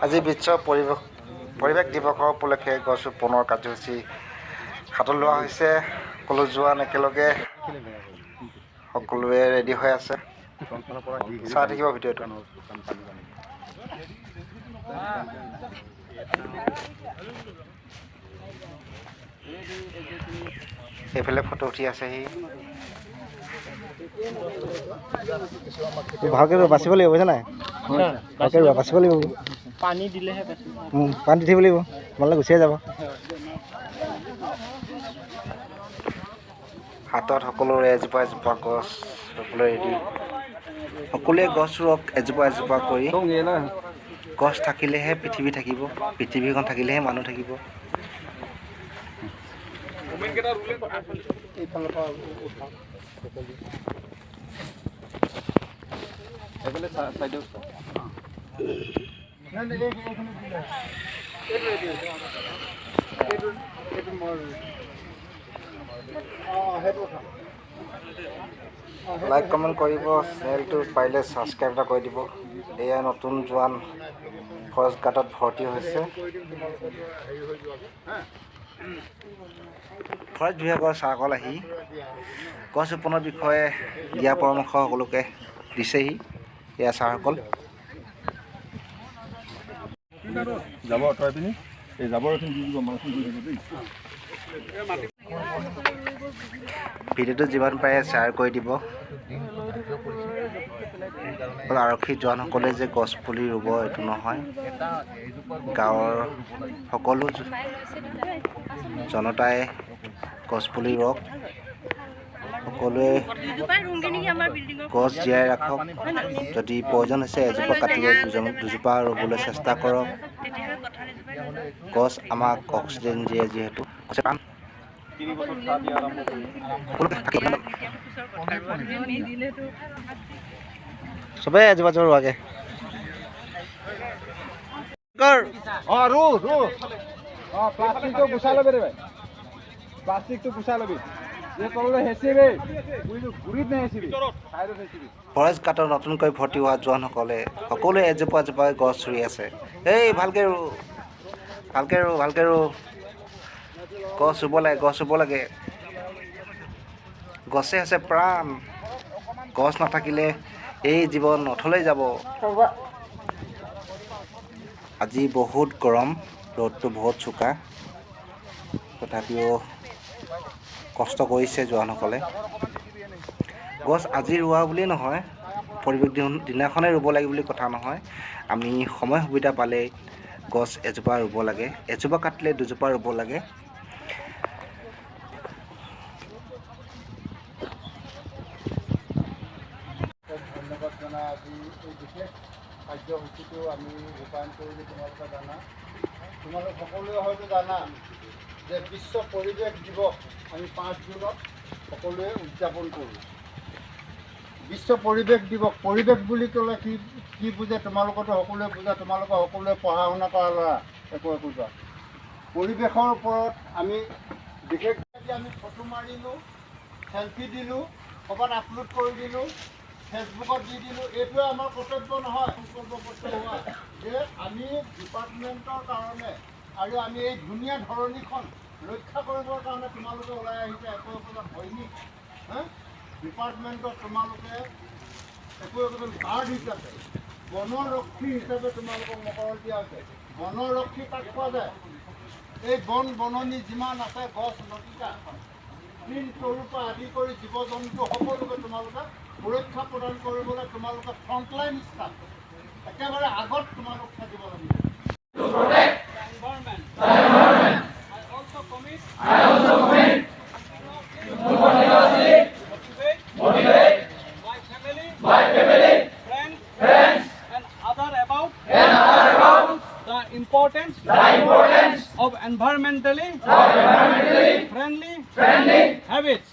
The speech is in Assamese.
আজি বিশ্ব পৰিৱেশ দিৱসৰ উপলক্ষে গছ ৰোপণৰ কাৰ্যসূচী হাতত লোৱা হৈছে। সকলো জোৱান একেলগে সকলোৱে ৰেডি হৈ আছে। চাই থাকিব ভিডিঅ'টো। এইফালে ফটো উঠি আছেহি। ভালকে বাচিব লাগিব বুজিছা নাই? ভালকে বাচিব লাগিব। পানী দিলেহে পানী দি থাকিব লাগিব, তোমালোকে গুচিয়ে যাব। হাতত সকলোৰে এজোপা এজোপা গছ ৰুবলৈ ৰেডি। সকলোৱে গছ ৰুৱক এজোপা এজোপা কৰি। গছ থাকিলেহে পৃথিৱী থাকিব, পৃথিৱীখন থাকিলেহে মানুহ থাকিব। লাইক কমেণ্ট কৰিব, চেনেলটো পাৰিলে ছাবস্ক্ৰাইব এটা কৰি দিব। এয়া নতুন জোৱান ফৰেষ্ট গাৰ্ডত ভৰ্তি হৈছে। ফৰেষ্ট বিভাগৰ চাৰকল আহি গছ ৰোপণৰ বিষয়ে দিয়া পৰামৰ্শ সকলোকে দিছেহি। এয়া চাৰকল। ভিডিঅ'টো যিমান পাৰে শ্বেয়াৰ কৰি দিব। আৰক্ষী জোৱানসকলে যে গছ পুলি ৰুব এইটো নহয়, গাঁৱৰ সকলো জনতাই গছ পুলি ৰুৱক। সকলোৱে গছ জীয়াই ৰাখক। যদি প্ৰয়োজন হৈছে এজোপা কাটিলে দুজোপা ৰুবলৈ চেষ্টা কৰক। গছ আমাক অক্সিজেন দিয়ে যিহেতু। চবেই এজোপা এজোপা ৰুৱাগে। প্লাষ্টিকটো গুচাই ল'বি ৰে ভাই, প্লাষ্টিকটো গুচাই ল'বি। ফৰেষ্ট গাৰ্ডত নতুনকৈ ভৰ্তি হোৱা জোৱানসকলে সকলোৱে এজোপা এজোপা গছ ৰুই আছে। এই ভালকে ৰু, ভালকে ৰু, ভালকে ৰু। গছ ৰুব লাগে, গছ ৰুব লাগে। গছে হৈছে প্ৰাণ। গছ নাথাকিলে এই জীৱন অথলৈ যাব। আজি বহুত গৰম, ৰ'দটো বহুত চোকা। তথাপিও কষ্ট কৰিছে জোৱানসকলে। গছ আজি ৰোৱা বুলিয়েই নহয়, পৰিৱেশ দিনাখনেই ৰুব লাগে বুলি কথা নহয়। আমি সময় সুবিধা পালেই গছ এজোপা ৰুব লাগে। এজোপা কাটিলে দুজোপা ৰুব লাগে। ধন্যবাদ জনাই আজি এই বিশেষ কাৰ্যসূচীটো আমি ৰূপায়ণ কৰিলোঁ। তোমালোকে জানা, তোমালোক সকলোৱে হয়তো জানা যে বিশ্ব পৰিৱেশ দিৱস আমি 5 জুনত সকলোৱে উদযাপন কৰোঁ। বিশ্ব পৰিৱেশ দিৱস, পৰিৱেশ বুলি ক'লে কি বুজে তোমালোকতো সকলোৱে বুজা। তোমালোকে সকলোৱে পঢ়া শুনা কৰা ল'ৰা, একো যোৱা। পৰিৱেশৰ ওপৰত আমি বিশেষকৈ আমি ফটো মাৰিলোঁ, চেলফি দিলোঁ, ক'ৰবাত আপলোড কৰি দিলোঁ, ফেচবুকত দি দিলোঁ। এইটোৱে আমাৰ কৰ্তব্য নহয়। সংকল্পবদ্ধ হোৱা যে আমি ডিপাৰ্টমেণ্টৰ কাৰণে আৰু আমি এই ধুনীয়া ধৰণীখন ৰক্ষা কৰিবৰ কাৰণে তোমালোকে ওলাই আহিছে। একো সৈনিক ডিপাৰ্টমেণ্টত তোমালোকে একো গাৰ্ড হিচাপে, বনৰক্ষী হিচাপে তোমালোকক মকৰল দিয়া হৈছে। বনৰক্ষী কাক পোৱা যায়? এই বননি যিমান আছে, গছ লতিকা তৃণ তৰুৰ পৰা আদি কৰি জীৱ জন্তু সকলোকে তোমালোকে সুৰক্ষা প্ৰদান কৰিবলৈ তোমালোকে ফ্ৰণ্টলাইন ষ্টাফ, একেবাৰে আগত তোমালোক থাকিব লাগিব। Importance of environmentally friendly habits.